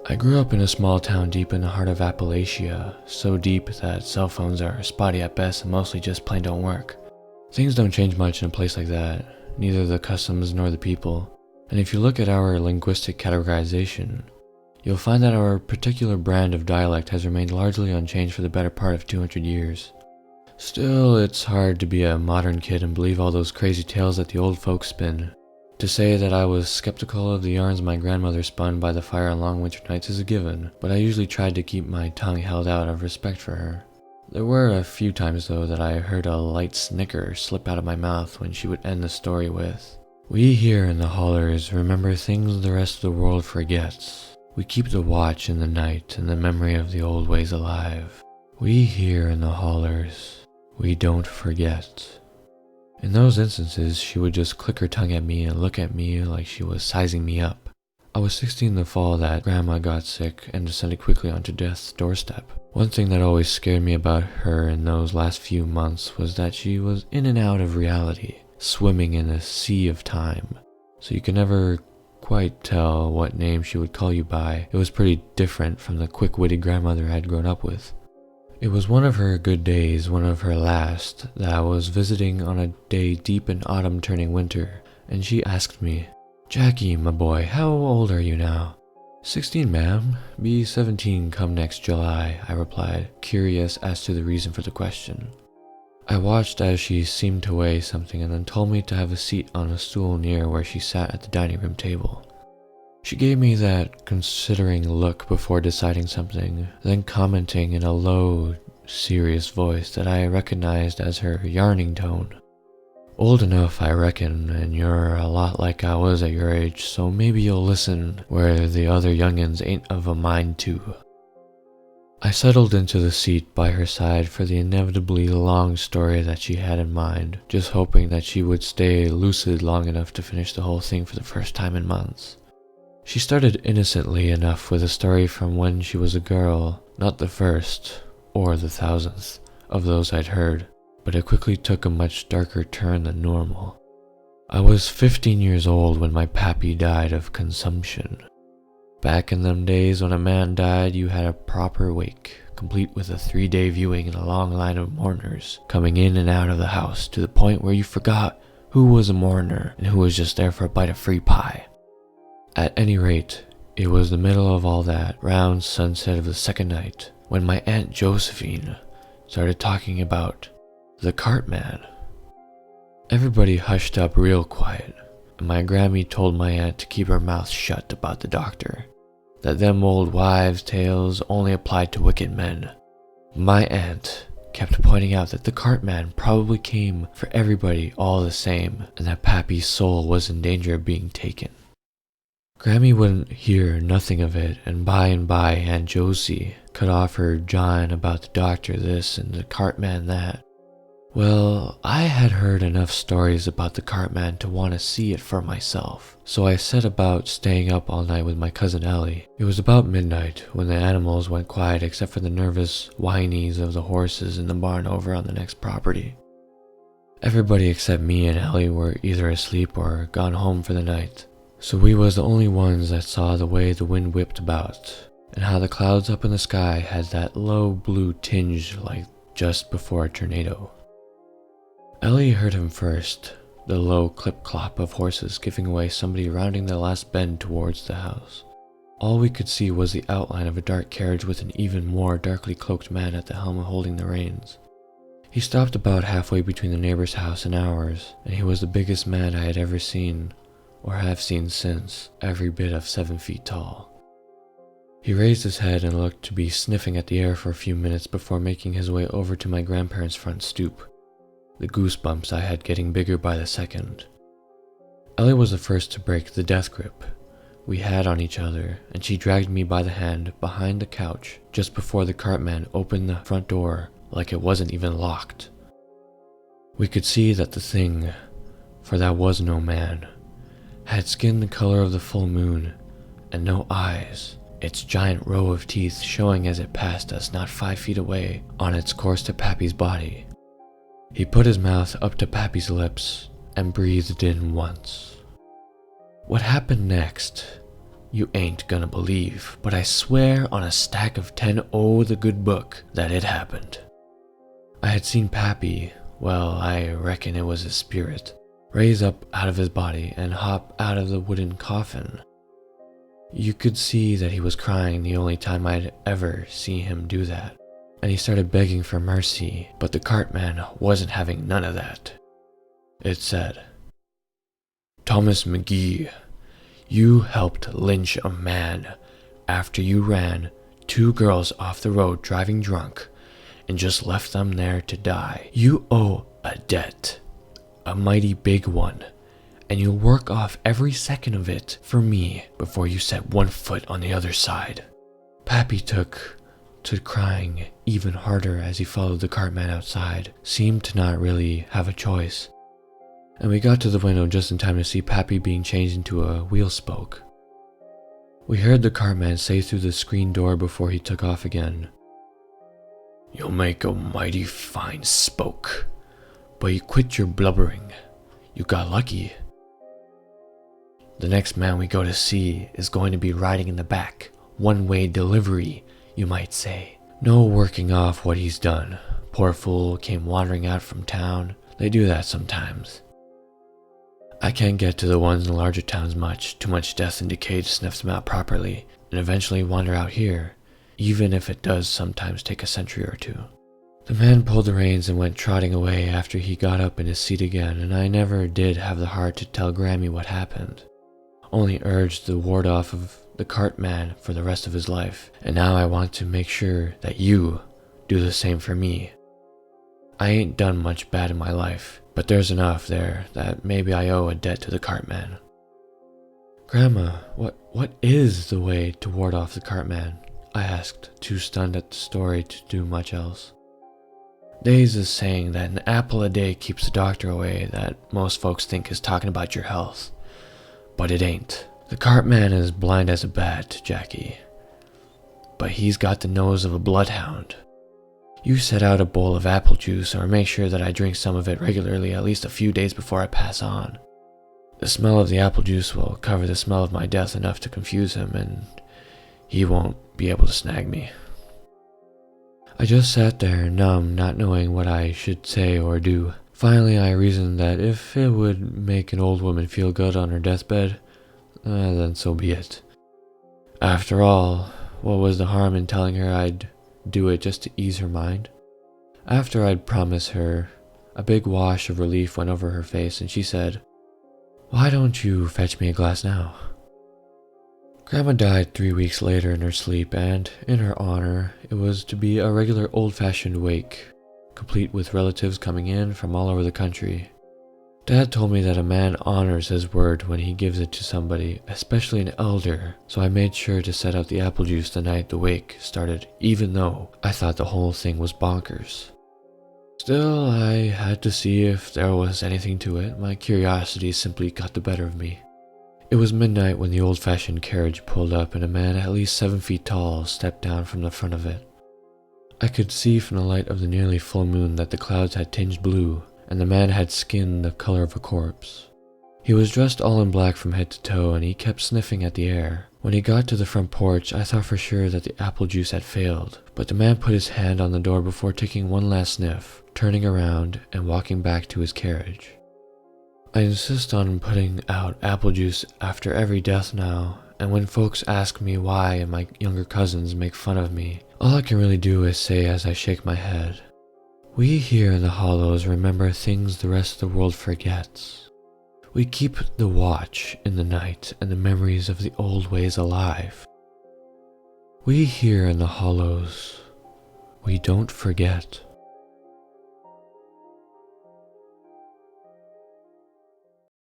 I grew up in a small town deep in the heart of Appalachia, so deep that cell phones are spotty at best and mostly just plain don't work. Things don't change much in a place like that, neither the customs nor the people, and if you look at our linguistic categorization, you'll find that our particular brand of dialect has remained largely unchanged for the better part of 200 years. Still, it's hard to be a modern kid and believe all those crazy tales that the old folks spin. To say that I was skeptical of the yarns my grandmother spun by the fire on long winter nights is a given, but I usually tried to keep my tongue held out of respect for her. There were a few times though that I heard a light snicker slip out of my mouth when she would end the story with, "We here in the hollers remember things the rest of the world forgets. We keep the watch in the night and the memory of the old ways alive. We here in the hollers, we don't forget." In those instances, she would just click her tongue at me and look at me like she was sizing me up. I was 16 the fall that Grandma got sick and descended quickly onto death's doorstep. One thing that always scared me about her in those last few months was that she was in and out of reality, swimming in a sea of time. So you could never quite tell what name she would call you by. It was pretty different from the quick-witted grandmother I had grown up with. It was one of her good days, one of her last, that I was visiting on a day deep in autumn turning winter, and she asked me, "Jackie, my boy, how old are you now?" "16, ma'am. Be 17 come next July," I replied, curious as to the reason for the question. I watched as she seemed to weigh something and then told me to have a seat on a stool near where she sat at the dining room table. She gave me that considering look before deciding something, then commenting in a low, serious voice that I recognized as her yarning tone. "Old enough, I reckon, and you're a lot like I was at your age, so maybe you'll listen where the other young'uns ain't of a mind to." I settled into the seat by her side for the inevitably long story that she had in mind, just hoping that she would stay lucid long enough to finish the whole thing for the first time in months. She started innocently enough with a story from when she was a girl, not the first, or the 1000th, of those I'd heard, but it quickly took a much darker turn than normal. I was 15 years old when my pappy died of consumption. Back in them days when a man died, you had a proper wake, complete with a 3-day viewing and a long line of mourners coming in and out of the house to the point where you forgot who was a mourner and who was just there for a bite of free pie. At any rate, it was the middle of all that round sunset of the second night when my Aunt Josephine started talking about the cartman. Everybody hushed up real quiet, and my Grammy told my aunt to keep her mouth shut about the doctor, that them old wives' tales only applied to wicked men. My aunt kept pointing out that the cartman probably came for everybody all the same, and that Pappy's soul was in danger of being taken. Grammy wouldn't hear nothing of it, and by Aunt Josie cut off her jawing about the doctor this and the cartman that. Well, I had heard enough stories about the cartman to want to see it for myself, so I set about staying up all night with my cousin Ellie. It was about midnight when the animals went quiet except for the nervous whinies of the horses in the barn over on the next property. Everybody except me and Ellie were either asleep or gone home for the night, so we was the only ones that saw the way the wind whipped about, and how the clouds up in the sky had that low blue tinge like just before a tornado. Ellie heard him first, the low clip-clop of horses giving way, somebody rounding the last bend towards the house. All we could see was the outline of a dark carriage with an even more darkly cloaked man at the helm holding the reins. He stopped about halfway between the neighbor's house and ours, and he was the biggest man I had ever seen, or have seen since, every bit of 7 feet tall. He raised his head and looked to be sniffing at the air for a few minutes before making his way over to my grandparents' front stoop, the goosebumps I had getting bigger by the second. Ellie was the first to break the death grip we had on each other, and she dragged me by the hand behind the couch just before the cartman opened the front door like it wasn't even locked. We could see that the thing, for that was no man, had skin the color of the full moon and no eyes, its giant row of teeth showing as it passed us not 5 feet away on its course to Pappy's body. He put his mouth up to Pappy's lips and breathed in once. What happened next? You ain't gonna believe, but I swear on a stack of 10 the good book that it happened. I had seen Pappy, well, I reckon it was his spirit, raise up out of his body and hop out of the wooden coffin. You could see that he was crying the only time I'd ever seen him do that, and he started begging for mercy, but the cartman wasn't having none of that. It said, "Thomas McGee, you helped lynch a man after you ran 2 girls off the road driving drunk and just left them there to die. You owe a debt, a mighty big one, and you'll work off every second of it for me before you set 1 foot on the other side." Pappy took to crying even harder as he followed the cartman outside, seemed to not really have a choice. And we got to the window just in time to see Pappy being changed into a wheel spoke. We heard the cartman say through the screen door before he took off again, "You'll make a mighty fine spoke, but you quit your blubbering. You got lucky. The next man we go to see is going to be riding in the back, one-way delivery, you might say. No working off what he's done. Poor fool came wandering out from town. They do that sometimes. I can't get to the ones in the larger towns much, too much death and decay to sniff them out properly, and eventually wander out here, even if it does sometimes take a century or 2. The man pulled the reins and went trotting away after he got up in his seat again, and I never did have the heart to tell Grammy what happened. Only urged the ward off of the cartman for the rest of his life, and now I want to make sure that you do the same for me. I ain't done much bad in my life, but there's enough there that maybe I owe a debt to the cartman." "Grandma, what is the way to ward off the cartman?" I asked, too stunned at the story to do much else. "There's a saying that an apple a day keeps the doctor away that most folks think is talking about your health. But it ain't. The cartman is blind as a bat, Jackie. But he's got the nose of a bloodhound. You set out a bowl of apple juice or make sure that I drink some of it regularly at least a few days before I pass on. The smell of the apple juice will cover the smell of my death enough to confuse him, and he won't be able to snag me." I just sat there, numb, not knowing what I should say or do. Finally, I reasoned that if it would make an old woman feel good on her deathbed, then so be it. After all, what was the harm in telling her I'd do it just to ease her mind? After I'd promised her, a big wash of relief went over her face, and she said, "Why don't you fetch me a glass now?" Grandma died 3 weeks later in her sleep, and in her honor, it was to be a regular old-fashioned wake, complete with relatives coming in from all over the country. Dad told me that a man honors his word when he gives it to somebody, especially an elder, so I made sure to set out the apple juice the night the wake started, even though I thought the whole thing was bonkers. Still, I had to see if there was anything to it. My curiosity simply got the better of me. It was midnight when the old-fashioned carriage pulled up and a man at least 7 feet tall stepped down from the front of it. I could see from the light of the nearly full moon that the clouds had tinged blue, and the man had skin the color of a corpse. He was dressed all in black from head to toe, and he kept sniffing at the air. When he got to the front porch, I thought for sure that the apple juice had failed, but the man put his hand on the door before taking one last sniff, turning around and walking back to his carriage. I insist on putting out apple juice after every death now, and when folks ask me why and my younger cousins make fun of me, all I can really do is say as I shake my head, "We here in the Hollows remember things the rest of the world forgets. We keep the watch in the night and the memories of the old ways alive. We here in the Hollows, we don't forget."